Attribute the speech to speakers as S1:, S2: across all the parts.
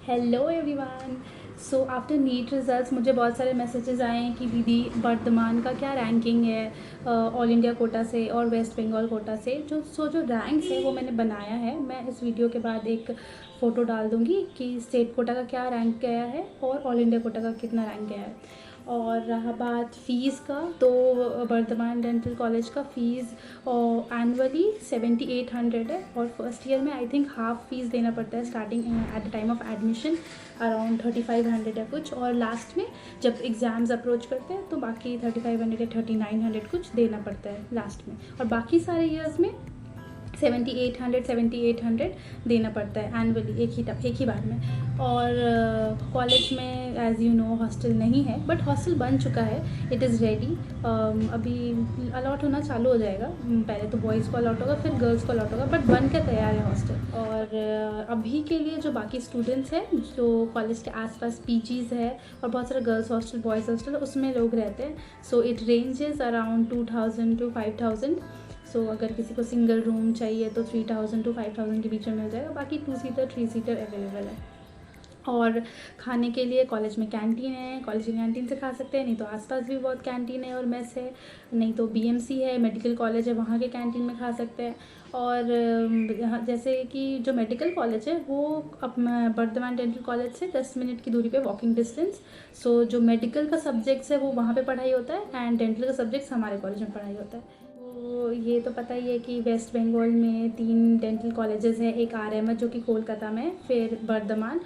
S1: Hello everyone. So after NEET results मुझे बहुत सारे मैसेजेस आए हैं कि दीदी वर्धमान का क्या रैंकिंग है ऑल इंडिया कोटा से और वेस्ट बंगाल कोटा से। जो रैंक्स है वो मैंने बनाया है। मैं इस वीडियो के बाद एक फ़ोटो डाल दूँगी कि स्टेट कोटा का क्या रैंक गया है और ऑल इंडिया कोटा का कितना रैंक गया है। और रहा बात फ़ीस का, तो वर्धमान डेंटल कॉलेज का फ़ीस एनुअली 7800 है और फर्स्ट ईयर में आई थिंक हाफ फीस देना पड़ता है starting at the time of admission, around 3500 है कुछ, और लास्ट में जब एग्ज़ाम्स अप्रोच करते हैं तो बाकी 3500 या 3900 कुछ देना पड़ता है लास्ट में, और बाकी सारे ईयर्स में 7800 देना पड़ता है एनुअली एक ही बार में। और कॉलेज में एज़ यू नो हॉस्टल नहीं है, बट हॉस्टल बन चुका है, इट इज़ रेडी। अभी अलॉट होना चालू हो जाएगा। पहले तो बॉयज़ को अलॉट होगा, फिर गर्ल्स को अलॉट होगा, बट बन के तैयार है हॉस्टल। और अभी के लिए जो बाकी स्टूडेंट्स हैं जो कॉलेज के आसपास पीजीज़ है और बहुत सारे गर्ल्स हॉस्टल बॉयज़ हॉस्टल उसमें लोग रहते हैं। So it ranges around 2000 to 5000। सो अगर किसी को सिंगल रूम चाहिए तो 3000 to 5000 के बीच में मिल जाएगा। बाकी 2 सीटर 3 सीटर अवेलेबल है। और खाने के लिए कॉलेज में कैंटीन है, कॉलेज की कैंटीन से खा सकते हैं, नहीं तो आसपास भी बहुत कैंटीन है और मेस है, नहीं तो बीएमसी है, मेडिकल कॉलेज है, वहाँ के कैंटीन में खा सकते हैं। और जैसे कि जो मेडिकल कॉलेज है वो अपना वर्धमान डेंटल कॉलेज से 10 मिनट की दूरी पे वॉकिंग डिस्टेंस। सो जो मेडिकल का सब्जेक्ट्स है वो वहाँ पे पढ़ाई होता है एंड डेंटल का सब्जेक्ट्स हमारे कॉलेज में पढ़ाई होता है। तो ये तो पता ही है कि वेस्ट बंगाल में 3 डेंटल कॉलेजेस हैं, एक आरएमएच जो कि कोलकाता में है, फिर वर्धमान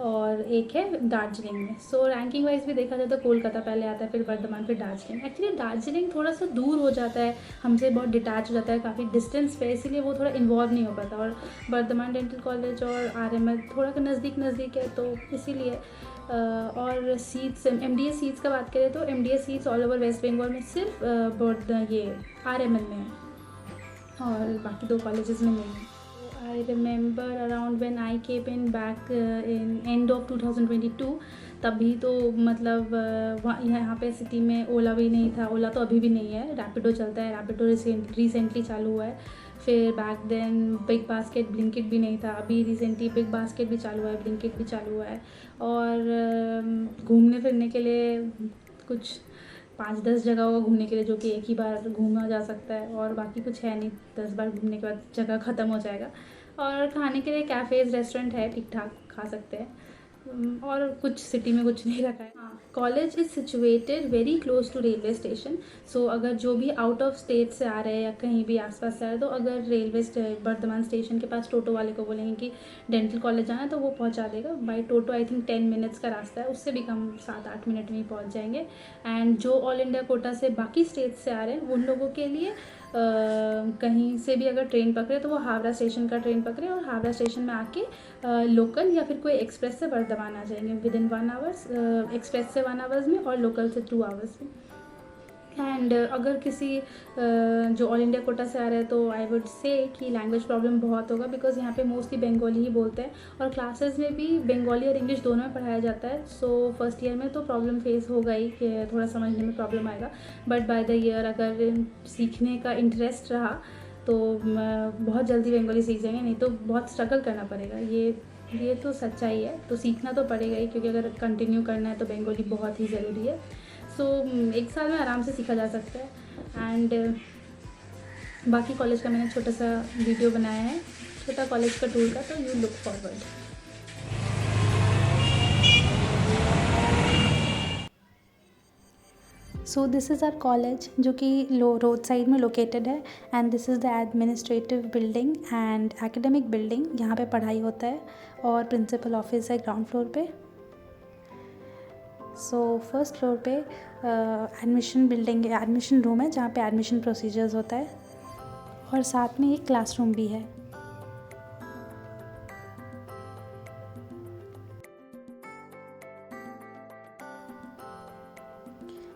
S1: और एक है दार्जिलिंग में। सो रैंकिंग वाइज भी देखा जाए तो कोलकाता पहले आता है, फिर वर्धमान, फिर दार्जिलिंग। एक्चुअली दार्जिलिंग थोड़ा सा दूर हो जाता है हमसे, बहुत डिटैच हो जाता है काफ़ी डिस्टेंस पे, इसीलिए वो थोड़ा इन्वॉल्व नहीं हो पाता। और वर्धमान डेंटल कॉलेज और आरएमएच थोड़ा नज़दीक है, तो इसीलिए और सीट्स एमडीए सीट्स का बात करें तो MDA seats all over West Bengal में सिर्फ ये आरएमएल में है और बाकी 2 कॉलेजेस में नहीं है। I remember around when I came in back in end of 2022, तभी तो मतलब यहाँ पे सिटी में ओला भी नहीं था। ओला तो अभी भी नहीं है, रैपिडो चलता है, रैपिडो रिसेंटली चालू हुआ है। फिर back then BigBasket Blinkit भी नहीं था, अभी रिसेंटली बिग बास्केट भी चालू हुआ है, ब्लिंकिट भी चालू हुआ है। और घूमने फिरने के लिए कुछ 5-10 जगह होगा घूमने के लिए, जो कि एक ही बार घूमा जा सकता है, और बाकी कुछ है नहीं, 10 बार घूमने के बाद जगह ख़त्म हो जाएगा। और खाने के लिए कैफ़ेज़ रेस्टोरेंट है, ठीक ठाक खा सकते हैं। और कुछ सिटी में कुछ नहीं रखा है। हाँ, college is situated very close to railway station. So अगर जो भी आउट ऑफ स्टेट से आ रहे हैं या कहीं भी आसपास से आ रहे हैं, तो अगर वर्धमान स्टेशन के पास टोटो वाले को बोलेंगे कि डेंटल कॉलेज जाना है तो वो पहुंचा देगा by toto. I think 10 minutes का रास्ता है, उससे भी कम 7-8 मिनट में ही पहुंच जाएंगे। एंड जो ऑल इंडिया कोटा से बाकी स्टेट से आ रहे हैं उन लोगों के लिए कहीं से भी अगर ट्रेन पकड़े तो वो हावड़ा स्टेशन का ट्रेन पकड़े और हावड़ा स्टेशन में आके लोकल या फिर कोई एक्सप्रेस से वर्धमान आ जाएंगे विद इन 1 आवर्स, एक्सप्रेस से 1 आवर्स में और लोकल से 2 आवर्स में। एंड अगर किसी जो ऑल इंडिया कोटा से आ रहे हैं तो आई वुड से कि लैंग्वेज प्रॉब्लम बहुत होगा, बिकॉज यहाँ पे मोस्टली बंगाली ही बोलते हैं और क्लासेस में भी बंगाली और इंग्लिश दोनों में पढ़ाया जाता है। सो फर्स्ट ईयर में तो प्रॉब्लम फेस होगा ही कि थोड़ा समझने में प्रॉब्लम आएगा, बट बाय द ईयर अगर सीखने का इंटरेस्ट रहा तो बहुत जल्दी बंगाली सीख जाएंगे, नहीं तो बहुत स्ट्रगल करना पड़ेगा। ये तो सच्चाई है, तो सीखना तो पड़ेगा ही, क्योंकि अगर कंटिन्यू करना है तो बंगाली बहुत ही ज़रूरी है। सो 1 साल में आराम से सीखा जा सकता है। एंड बाकी कॉलेज का मैंने छोटा सा वीडियो बनाया है, छोटा कॉलेज का टूर का, तो you look forward. So this is our college जो कि रोड साइड में लोकेटेड है, and this is the administrative building and academic building. यहाँ पे पढ़ाई होता है और प्रिंसिपल ऑफिस है ग्राउंड फ्लोर पे। सो फर्स्ट फ्लोर पे एडमिशन बिल्डिंग, एडमिशन रूम है जहाँ पे एडमिशन प्रोसीजर्स होता है, और साथ में एक क्लासरूम भी है।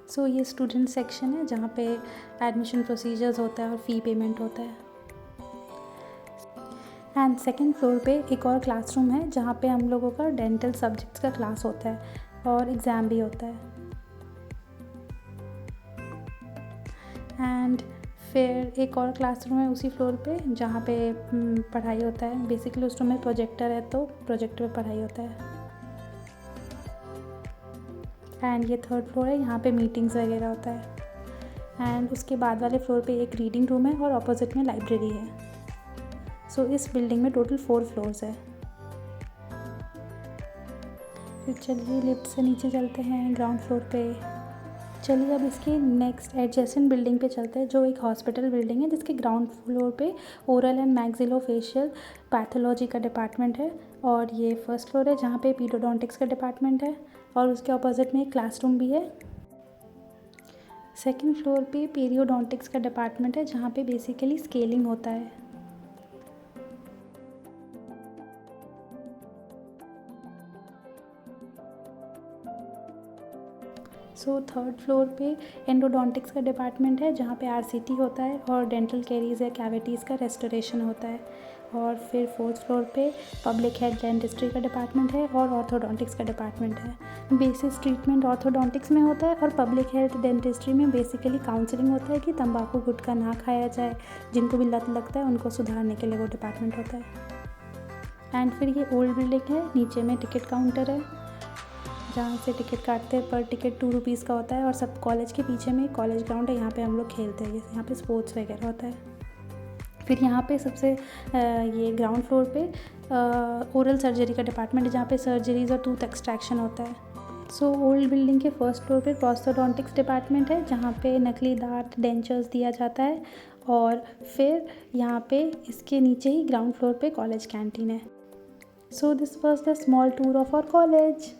S1: सो ये स्टूडेंट सेक्शन है जहाँ पे एडमिशन प्रोसीजर्स होता है और फ़ी पेमेंट होता है। एंड सेकेंड फ्लोर पे एक और क्लासरूम है जहाँ पे हम लोगों का डेंटल सब्जेक्ट्स का क्लास होता है और एग्ज़ाम भी होता है। एंड फिर एक और क्लासरूम है उसी फ्लोर पे जहाँ पे पढ़ाई होता है। बेसिकली उस रूम में प्रोजेक्टर है, तो प्रोजेक्टर पे पढ़ाई होता है। एंड ये 3rd फ्लोर है, यहाँ पे मीटिंग्स वगैरह होता है। एंड उसके बाद वाले फ्लोर पे एक रीडिंग रूम है और ऑपोजिट में लाइब्रेरी है। सो इस बिल्डिंग में टोटल 4 फ्लोर्स है। फिर चलिए लिफ्ट से नीचे चलते हैं ग्राउंड फ्लोर पे। चलिए अब इसके नेक्स्ट एडजेसेंट बिल्डिंग पे चलते हैं, जो एक हॉस्पिटल बिल्डिंग है जिसके ग्राउंड फ्लोर पे ओरल एंड मैक्सिलोफेशियल पैथोलॉजी का डिपार्टमेंट है। और ये 1st फ्लोर है जहाँ पे पीडोडोंटिक्स का डिपार्टमेंट है और उसके ऑपोजिट में एक क्लासरूम भी है। 2nd फ्लोर पे पीरियोडोंटिक्स का डिपार्टमेंट है जहाँ पे बेसिकली स्केलिंग होता है। सो 3rd फ्लोर पे एंडोडोंटिक्स का डिपार्टमेंट है जहाँ पे आरसीटी होता है और डेंटल कैरीज या कैविटीज़ का रेस्टोरेशन होता है। और फिर 4th फ्लोर पे पब्लिक हेल्थ डेंटिस्ट्री का डिपार्टमेंट है और ऑर्थोडोंटिक्स का डिपार्टमेंट है। बेसिक ट्रीटमेंट ऑर्थोडोंटिक्स में होता है और पब्लिक हेल्थ डेंटिस्ट्री में बेसिकली काउंसलिंग होता है कि तंबाकू गुटखा ना खाया जाए, जिनको भी लत लगता है उनको सुधारने के लिए वो डिपार्टमेंट होता है। एंड फिर ये ओल्ड बिल्डिंग है, नीचे में टिकट काउंटर है जहाँ से टिकट काटते हैं। पर टिकट 2 रुपीज़ का होता है। और सब कॉलेज के पीछे में कॉलेज ग्राउंड है, यहाँ पे हम लोग खेलते हैं, जैसे यहाँ पे स्पोर्ट्स वगैरह होता है। फिर यहाँ पे सबसे ये ग्राउंड फ्लोर पे ओरल सर्जरी का डिपार्टमेंट है जहाँ पे सर्जरीज और टूथ एक्सट्रैक्शन होता है। सो ओल्ड बिल्डिंग के 1st फ्लोर पे प्रोस्थोडोंटिक्स डिपार्टमेंट है जहाँ पे नकली दांत डेंचर्स दिया जाता है। और फिर यहाँ पे इसके नीचे ही ग्राउंड फ्लोर पे कॉलेज कैंटीन है। So this was the small tour of our college.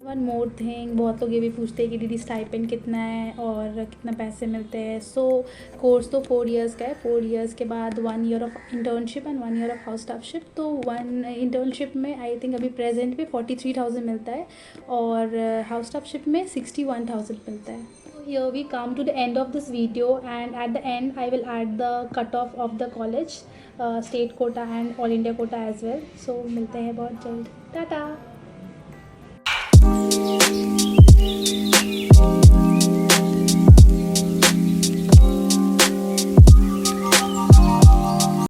S1: One more thing, बहुत लोग ये भी पूछते हैं कि दीदी स्टाइपेंड कितना है और कितना पैसे मिलते हैं। सो कोर्स तो 4 इयर्स का है। 4 इयर्स के बाद 1 year of internship and 1 year of house staffship. तो 1 इंटर्नशिप में आई थिंक अभी प्रेजेंट में 43,000 मिलता है और हाउस स्टाफशिप में 61,000 मिलता है। Here we come to the end of this video, and at the end I will add the cutoff of the college, state quota and all India quota as well. So मिलते हैं बहुत जल्द। टाटा।